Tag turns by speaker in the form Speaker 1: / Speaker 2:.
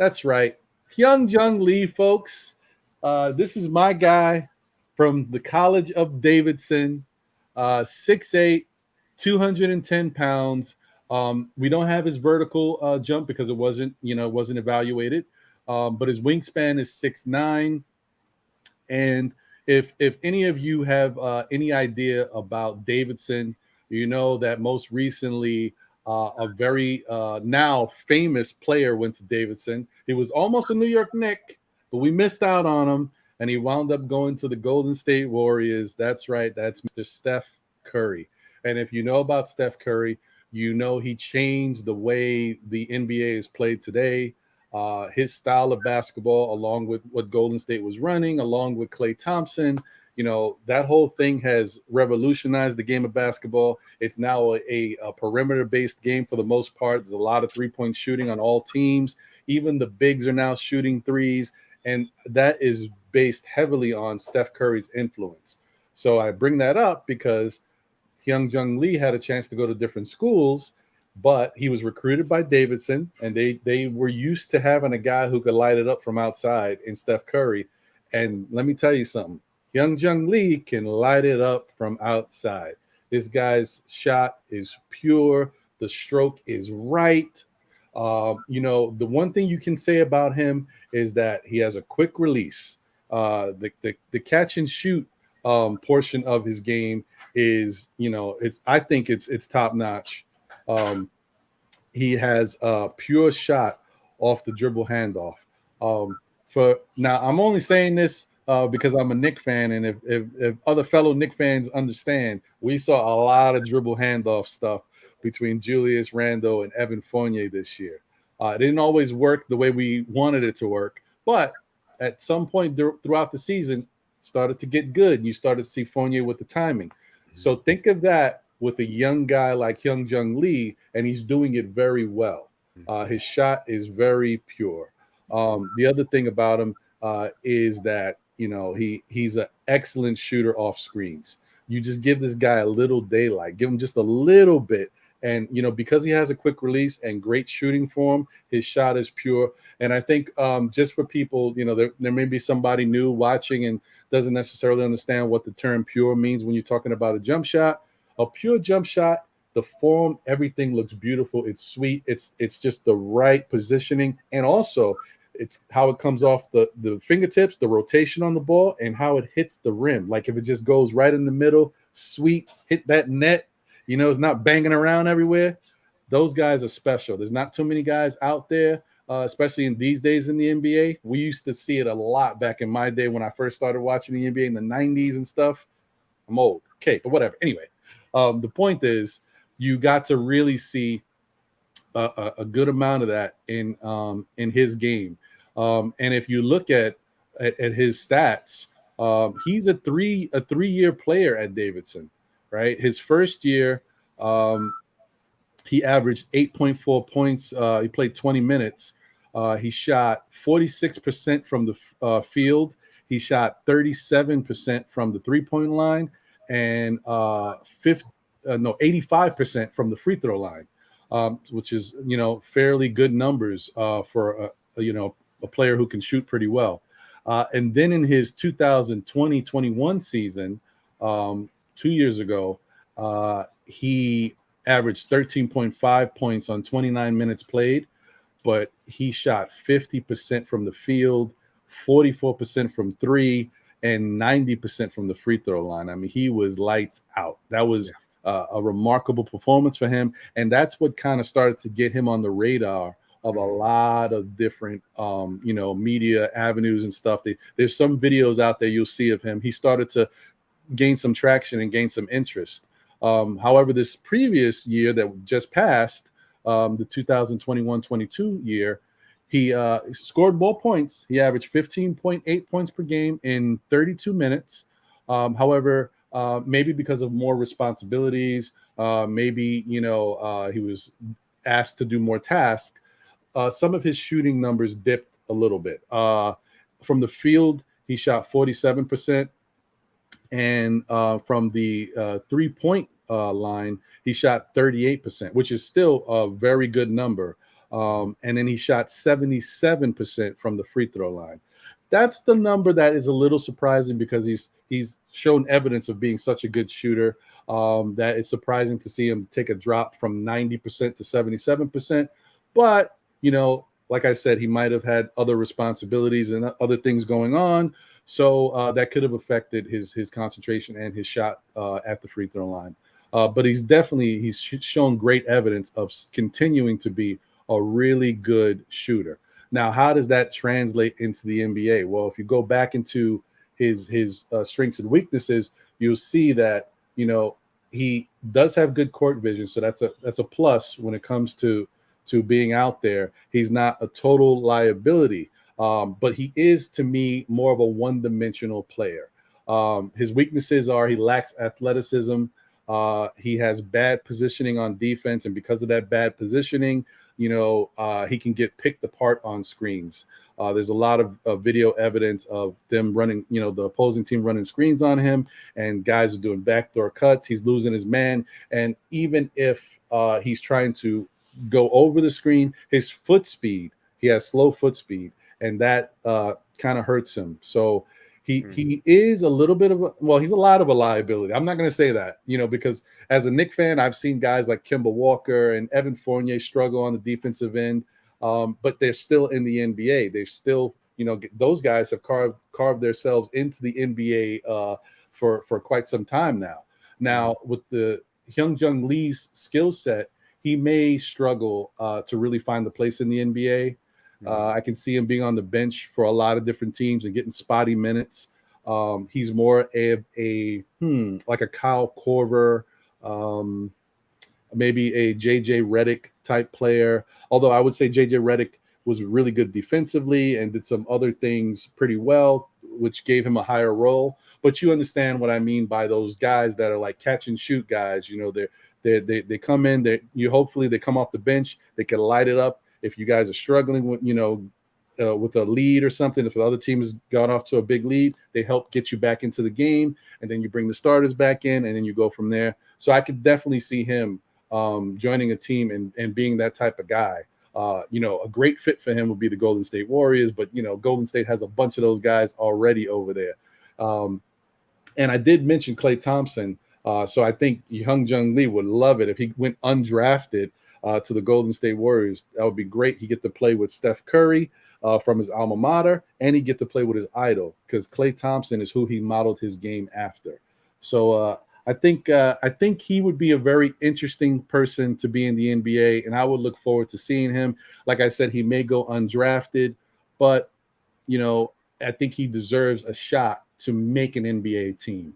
Speaker 1: That's right. Hyunjung Lee, folks. This is my guy from the College of Davidson, 6'8", 210 pounds. We don't have his vertical jump because it wasn't evaluated. But his wingspan is 6'9". And if any of you have any idea about Davidson, you know that most recently a very now famous player went to Davidson. He was almost a New York Knick, but we missed out on him, and he wound up going to the Golden State Warriors. That's right, that's Mr. Steph Curry. And if you know about Steph Curry, you know he changed the way the NBA is played today. His style of basketball, along with what Golden State was running, along with Klay Thompson, that whole thing has revolutionized the game of basketball. It's now a perimeter-based game for the most part. There's a lot of three-point shooting on all teams. Even the bigs are now shooting threes, and that is based heavily on Steph Curry's influence. So I bring that up because Hyunjung Lee had a chance to go to different schools, but he was recruited by Davidson, and they were used to having a guy who could light it up from outside in Steph Curry. And let me tell you something. Hyunjung Lee can light it up from outside. This guy's shot is pure. The stroke is right. The one thing you can say about him is that he has a quick release. The catch and shoot portion of his game is, I think it's top notch. He has a pure shot off the dribble handoff. For now, I'm only saying this because I'm a Knicks fan, and if other fellow Knicks fans understand, we saw a lot of dribble handoff stuff between Julius Randle and Evan Fournier this year. It didn't always work the way we wanted it to work, but at some point throughout the season, it started to get good, and you started to see Fournier with the timing. So think of that with a young guy like Hyunjung Lee, and he's doing it very well. His shot is very pure. The other thing about him is that he's an excellent shooter off screens. You just give this guy a little daylight, give him just a little bit, and because he has a quick release and great shooting form, his shot is pure. And I think just for people, there may be somebody new watching and doesn't necessarily understand what the term pure means when you're talking about a jump shot. A pure jump shot, the form, everything looks beautiful. It's sweet. It's just the right positioning. And also, it's how it comes off the fingertips, the rotation on the ball, and how it hits the rim. Like if it just goes right in the middle, sweet, hit that net, it's not banging around everywhere. Those guys are special. There's not too many guys out there, especially in these days in the NBA. We used to see it a lot back in my day when I first started watching the NBA in the 90s and stuff. I'm old. Okay, but whatever. Anyway. The point is, you got to really see a good amount of that in his game. And if you look at his stats, he's a 3-year player at Davidson, right? His first year, he averaged 8.4 points. He played 20 minutes. He shot 46% from the field. He shot 37% from the three-point line, and 85% from the free throw line, which is fairly good numbers for a player who can shoot pretty well. And then in his 2020-21 season, 2 years ago, he averaged 13.5 points on 29 minutes played, but he shot 50% from the field, 44% from three, and 90% from the free throw line. I mean, he was lights out. That was a remarkable performance for him, and that's what kind of started to get him on the radar of a lot of different, media avenues and stuff. There's some videos out there you'll see of him. He started to gain some traction and gain some interest. However, this previous year that just passed, the 2021-22 year, he scored more points. He averaged 15.8 points per game in 32 minutes. However, maybe because of more responsibilities, maybe, he was asked to do more tasks. Some of his shooting numbers dipped a little bit. From the field, he shot 47%. And from the 3-point line, he shot 38%, which is still a very good number. And then he shot 77% from the free throw line. That's the number that is a little surprising because he's shown evidence of being such a good shooter. That it's surprising to see him take a drop from 90% to 77%. But, like I said, he might have had other responsibilities and other things going on. So that could have affected his concentration and his shot at the free throw line. But he's shown great evidence of continuing to be a really good shooter. Now, how does that translate into the NBA? Well, if you go back into his strengths and weaknesses, you'll see that he does have good court vision, so that's a plus when it comes to being out there. He's not a total liability, but he is, to me, more of a one-dimensional player. His weaknesses are he lacks athleticism. He has bad positioning on defense, and because of that bad positioning, he can get picked apart on screens. There's a lot of video evidence of them running, the opposing team running screens on him, and guys are doing backdoor cuts. He's losing his man, and even if he's trying to go over the screen, his foot speed, he has slow foot speed, and that kind of hurts him. So he is a little bit of he's a lot of a liability. I'm not going to say that, because as a Knicks fan, I've seen guys like Kemba Walker and Evan Fournier struggle on the defensive end, but they're still in the NBA. They've still, those guys have carved themselves into the NBA for quite some time now. Now, with the Hyunjung Lee's skill set, he may struggle to really find the place in the NBA. I can see him being on the bench for a lot of different teams and getting spotty minutes. He's more like a Kyle Korver, maybe a JJ Redick type player. Although I would say JJ Redick was really good defensively and did some other things pretty well, which gave him a higher role. But you understand what I mean by those guys that are like catch and shoot guys. They come in, hopefully they come off the bench, they can light it up. If you guys are struggling with, with a lead or something, if the other team has gone off to a big lead, they help get you back into the game, and then you bring the starters back in, and then you go from there. So I could definitely see him joining a team and being that type of guy. A great fit for him would be the Golden State Warriors, but, Golden State has a bunch of those guys already over there. And I did mention Klay Thompson, so I think Hyunjung Lee would love it if he went undrafted to the Golden State Warriors. That would be great. He get to play with Steph Curry from his alma mater, and he get to play with his idol because Klay Thompson is who he modeled his game after. So I think he would be a very interesting person to be in the NBA, and I would look forward to seeing him. Like I said, he may go undrafted, but I think he deserves a shot to make an NBA team.